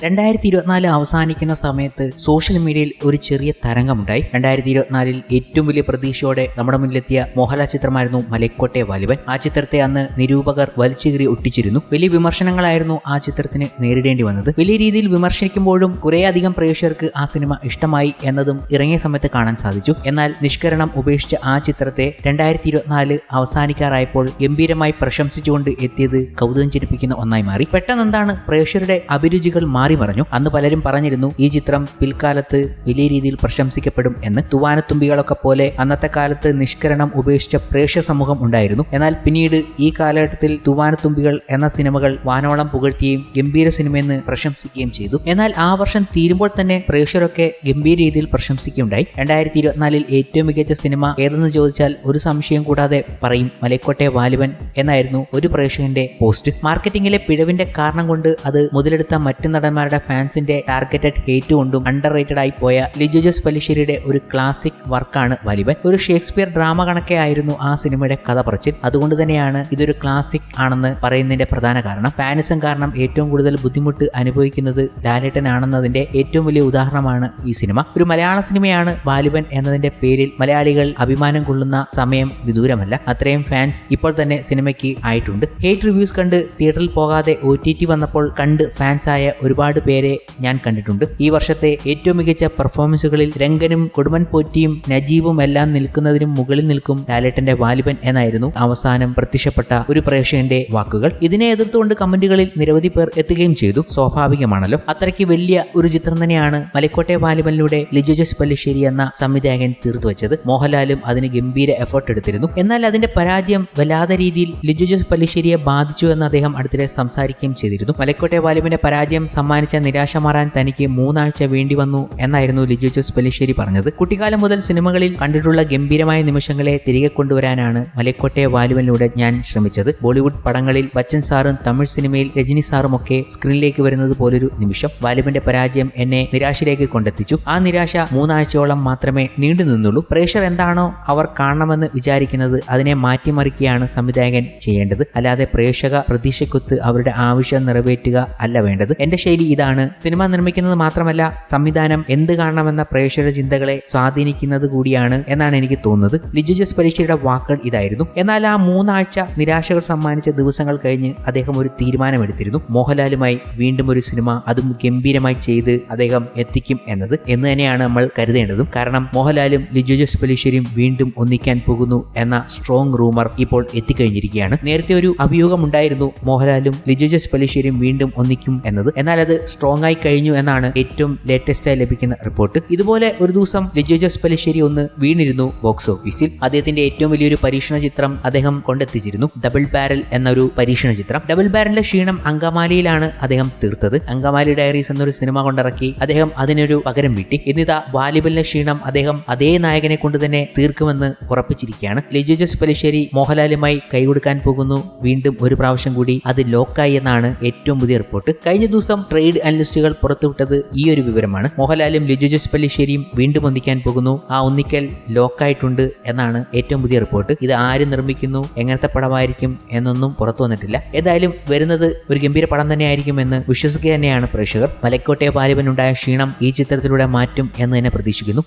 2024 അവസാനിക്കുന്ന സമയത്ത് സോഷ്യൽ മീഡിയയിൽ ഒരു ചെറിയ തരംഗമുണ്ടായി. 2024 ഏറ്റവും വലിയ പ്രതീക്ഷയോടെ നമ്മുടെ മുന്നിലെത്തിയ മോഹൻലാൽ ചിത്രമായിരുന്നു മലൈക്കോട്ടെ വാലിബൻ. ആ ചിത്രത്തെ അന്ന് നിരൂപകർ വലിച്ചുകീറി ഒട്ടിച്ചിരുന്നു. വലിയ വിമർശനങ്ങളായിരുന്നു ആ ചിത്രത്തിന് നേരിടേണ്ടി വന്നത്. വലിയ രീതിയിൽ വിമർശിക്കുമ്പോഴും കുറേയധികം പ്രേക്ഷകർക്ക് ആ സിനിമ ഇഷ്ടമായി എന്നതും ഇറങ്ങിയ സമയത്ത് കാണാൻ സാധിച്ചു. എന്നാൽ നിഷ്കരണം ഉപേക്ഷിച്ച ആ ചിത്രത്തെ 2024 അവസാനിക്കാറായപ്പോൾ ഗംഭീരമായി പ്രശംസിച്ചുകൊണ്ട് എത്തിയത് കൗതുകം ജനിപ്പിക്കുന്ന ഒന്നായി മാറി. പെട്ടെന്ന് എന്താണ് പ്രേക്ഷകരുടെ അഭിരുചികൾ മാറി പറഞ്ഞു. അന്ന് പലരും പറഞ്ഞിരുന്നു ഈ ചിത്രം പിൽക്കാലത്ത് വലിയ രീതിയിൽ പ്രശംസിക്കപ്പെടും എന്ന്. തൂവാനത്തുമ്പികളൊക്കെ പോലെ അന്നത്തെ കാലത്ത് നിഷ്കരണം ഉപേക്ഷിച്ച പ്രേക്ഷക സമൂഹം ഉണ്ടായിരുന്നു. എന്നാൽ പിന്നീട് ഈ കാലഘട്ടത്തിൽ തൂവാനത്തുമ്പികൾ എന്ന സിനിമകൾ വാനോളം പുകഴ്ത്തുകയും ഗംഭീര സിനിമയെന്ന് പ്രശംസിക്കുകയും ചെയ്തു. എന്നാൽ ആ വർഷം തീരുമ്പോൾ തന്നെ പ്രേക്ഷകരൊക്കെ ഗംഭീര രീതിയിൽ പ്രശംസിക്കുകയുണ്ടായി. 2024 ഏറ്റവും മികച്ച സിനിമ ഏതെന്ന് ചോദിച്ചാൽ ഒരു സംശയം കൂടാതെ പറയും മലൈക്കോട്ടെ വാലിബൻ എന്നായിരുന്നു ഒരു പ്രേക്ഷകന്റെ പോസ്റ്റ്. മാർക്കറ്റിംഗിലെ പിഴവിന്റെ കാരണം കൊണ്ട് അത് മുതലെടുത്ത മറ്റു നടന്മാരുടെ ഫാൻസിന്റെ ടാർഗറ്റഡ് ഹേറ്റ് കൊണ്ടും അണ്ടർ റേറ്റഡ് ആയി പോയ ലിജോ ജോസ് പല്ലിശ്ശേരിയുടെ ഒരു ക്ലാസിക് വർക്കാണ് വാലിബൻ. ഒരു ഷേക്സ്പിയർ ഡ്രാമ കണക്കെ ആയിരുന്നു ആ സിനിമയുടെ കഥ പറച്ചിൽ. അതുകൊണ്ട് തന്നെയാണ് ഇതൊരു ക്ലാസിക് ആണെന്ന് പറയുന്നതിന്റെ പ്രധാന കാരണം. ഫാനിസം കാരണം ഏറ്റവും കൂടുതൽ ബുദ്ധിമുട്ട് അനുഭവിക്കുന്നത് ലാലേട്ടനാണെന്നതിന്റെ ഏറ്റവും വലിയ ഉദാഹരണമാണ് ഈ സിനിമ. ഒരു മലയാള സിനിമയാണ് വാലിബൻ എന്നതിന്റെ പേരിൽ മലയാളികൾ അഭിമാനം കൊള്ളുന്ന സമയം വിദൂരമല്ല. അത്രയും ഫാൻസ് ഇപ്പോൾ തന്നെ സിനിമയ്ക്ക് ആയിട്ടുണ്ട്. ഹേറ്റ് റിവ്യൂസ് കണ്ട് തിയേറ്ററിൽ പോകാതെ OTT വന്നപ്പോൾ കണ്ട് ഫാൻസായ ഒരുപാട് പേരെ ഞാൻ കണ്ടിട്ടുണ്ട്. ഈ വർഷത്തെ ഏറ്റവും മികച്ച പെർഫോമൻസുകളിൽ രംഗനും കൊടുമൻ പോറ്റിയും നജീബും എല്ലാം നിൽക്കുന്നതിനും മുകളിൽ നിൽക്കും ലാലേട്ടന്റെ വാലിബൻ എന്നായിരുന്നു അവസാനം പ്രത്യക്ഷപ്പെട്ട ഒരു പ്രേക്ഷകന്റെ വാക്കുകൾ. ഇതിനെ എതിർത്തുകൊണ്ട് കമന്റുകളിൽ നിരവധി പേർ എത്തുകയും ചെയ്തു. സ്വാഭാവികമാണല്ലോ. അത്രയ്ക്ക് വലിയ ഒരു ചിത്രം തന്നെയാണ് മലൈക്കോട്ടെ വാലിബനിലൂടെ ലിജോ ജോസ് പല്ലിശ്ശേരി എന്ന സംവിധായകൻ തീർത്തുവച്ചത്. മോഹൻലാലും അതിന് ഗംഭീര എഫേർട്ട് എടുത്തിരുന്നു. എന്നാൽ അതിന്റെ പരാജയം വല്ലാതെ രീതിയിൽ ലിജോ ജോസ് പല്ലിശ്ശേരിയെ ബാധിച്ചു എന്ന് അദ്ദേഹം അടുത്തിടെ സംസാരിക്കുകയും ചെയ്തിരുന്നു. മലൈക്കോട്ടെ വാലിബന്റെ പരാജയം സമ്മാനിച്ച നിരാശ മാറാൻ തനിക്ക് 3 ആഴ്ച വേണ്ടി വന്നു എന്നായിരുന്നു ലിജോ ജോസ് പല്ലിശ്ശേരി പറഞ്ഞത്. കുട്ടിക്കാലം മുതൽ സിനിമകളിൽ കണ്ടിട്ടുള്ള ഗംഭീരമായ നിമിഷങ്ങളെ തിരികെ കൊണ്ടുവരാനാണ് മലൈക്കോട്ടെ വാലിബനിലൂടെ ഞാൻ ശ്രമിച്ചത്. ബോളിവുഡ് പടങ്ങളിൽ ബച്ചൻ സാറും തമിഴ് സിനിമയിൽ രജനി സാറും ഒക്കെ സ്ക്രീനിലേക്ക് വരുന്നത് പോലൊരു നിമിഷം. വാലിബന്റെ പരാജയം എന്നെ നിരാശയിലേക്ക് കൊണ്ടെത്തിച്ചു. ആ നിരാശ 3 ആഴ്ചയോളം മാത്രമേ നീണ്ടു നിന്നുള്ളൂ. പ്രേക്ഷകർ എന്താണോ അവർ കാണണമെന്ന് വിചാരിക്കുന്നത് അതിനെ മാറ്റിമറിക്കുകയാണ് സംവിധായകൻ ചെയ്യേണ്ടത്. അല്ലാതെ പ്രേക്ഷക പ്രതീക്ഷയ്ക്കൊത്ത് അവരുടെ ആവശ്യം നിറവേറ്റുക അല്ല വേണ്ടത്. എന്റെ ശൈലി ഇതാണ്. സിനിമ നിർമ്മിക്കുന്നത് മാത്രമല്ല സംവിധാനം എന്ത് കാണണമെന്ന പ്രേക്ഷകരുടെ ചിന്തകളെ സ്വാധീനിക്കുന്നത് കൂടിയാണ് എന്നാണ് എനിക്ക് തോന്നുന്നത്. ലിജോ ജോസ് പല്ലിശ്ശേരിയുടെ വാക്കുകൾ ഇതായിരുന്നു. എന്നാൽ ആ 3 ആഴ്ച നിരാശകൾ സമ്മാനിച്ച ദിവസങ്ങൾ കഴിഞ്ഞ് അദ്ദേഹം ഒരു തീരുമാനമെടുത്തിരുന്നു. മോഹൻലാലുമായി വീണ്ടും ഒരു സിനിമ, അതും ഗംഭീരമായി ചെയ്ത് അദ്ദേഹം എത്തിക്കും എന്ന് തന്നെയാണ് നമ്മൾ കരുതേണ്ടതും. കാരണം മോഹൻലാലും ലിജോ ജോസ് പല്ലിശ്ശേരിയും വീണ്ടും ഒന്നിക്കാൻ പോകുന്നു എന്ന സ്ട്രോങ് റൂമർ ഇപ്പോൾ എത്തിക്കഴിഞ്ഞിരിക്കുകയാണ്. നേരത്തെ ഒരു അഭിയോഗം ഉണ്ടായിരുന്നു മോഹൻലാലും ലിജോ ജോസ് പല്ലിശ്ശേരിയും വീണ്ടും ഒന്നിക്കും എന്നത്. എന്നാൽ അത് സ്ട്രോങ് ആയി കഴിഞ്ഞു എന്നാണ് ഏറ്റവും ലേറ്റസ്റ്റായി ലഭിക്കുന്ന റിപ്പോർട്ട്. ഇതുപോലെ ഒരു ദിവസം ലിജോ ജോസ് പല്ലിശ്ശേരി ഒന്ന് വീണിരുന്നു ബോക്സ് ഓഫീസിൽ. അദ്ദേഹത്തിന്റെ ഏറ്റവും വലിയൊരു പരീക്ഷണ ചിത്രം അദ്ദേഹം കൊണ്ടെത്തിച്ചിരുന്നു. ഡബിൾ ബാരൽ എന്നൊരു പരീക്ഷണ ചിത്രം. ഡബിൾ ബാരലിന്റെ ക്ഷീണം അങ്കമാലിയിലാണ് അദ്ദേഹം തീർത്തത്. അങ്കമാലി ഡയറീസ് എന്നൊരു സിനിമ കൊണ്ടിറക്കി അദ്ദേഹം അതിനൊരു പകരം വീട്ടി. എന്നിതാ വാലിബലിന്റെ ക്ഷീണം അദ്ദേഹം അതേ നായകനെ കൊണ്ട് തന്നെ തീർക്കുമെന്ന് ഉറപ്പിച്ചിരിക്കുകയാണ്. ലിജോ ജോസ് പല്ലിശ്ശേരി മോഹൻലാലുമായി കൈകൊടുക്കാൻ പോകുന്നു വീണ്ടും ഒരു പ്രാവശ്യം കൂടി. അത് ലോക്കായി എന്നാണ് ഏറ്റവും പുതിയ റിപ്പോർട്ട്. കഴിഞ്ഞ ദിവസം ട്രേഡ് അനലിസ്റ്റുകൾ പുറത്തുവിട്ടത് ഈ ഒരു വിവരമാണ്. മോഹൻലാലും ലിജോ ജോസ് പല്ലിശ്ശേരിയും വീണ്ടും ഒന്നിക്കാൻ പോകുന്നു. ആ ഒന്നിക്കൽ ലോക്കായിട്ടുണ്ട് എന്നാണ് ഏറ്റവും പുതിയ റിപ്പോർട്ട്. ഇത് ആര് നിർമ്മിക്കുന്നു, എങ്ങനത്തെ പടമായിരിക്കും എന്നൊന്നും പുറത്തു വന്നിട്ടില്ല. ഏതായാലും വരുന്നത് ഒരു ഗംഭീര പടം തന്നെയായിരിക്കും എന്ന് വിശ്വസിക്കുക തന്നെയാണ് പ്രേക്ഷകർ. മലൈക്കോട്ടെ വാലിബനുണ്ടായ ക്ഷീണം ഈ ചിത്രത്തിലൂടെ മാറ്റും എന്ന് തന്നെ പ്രതീക്ഷിക്കുന്നു.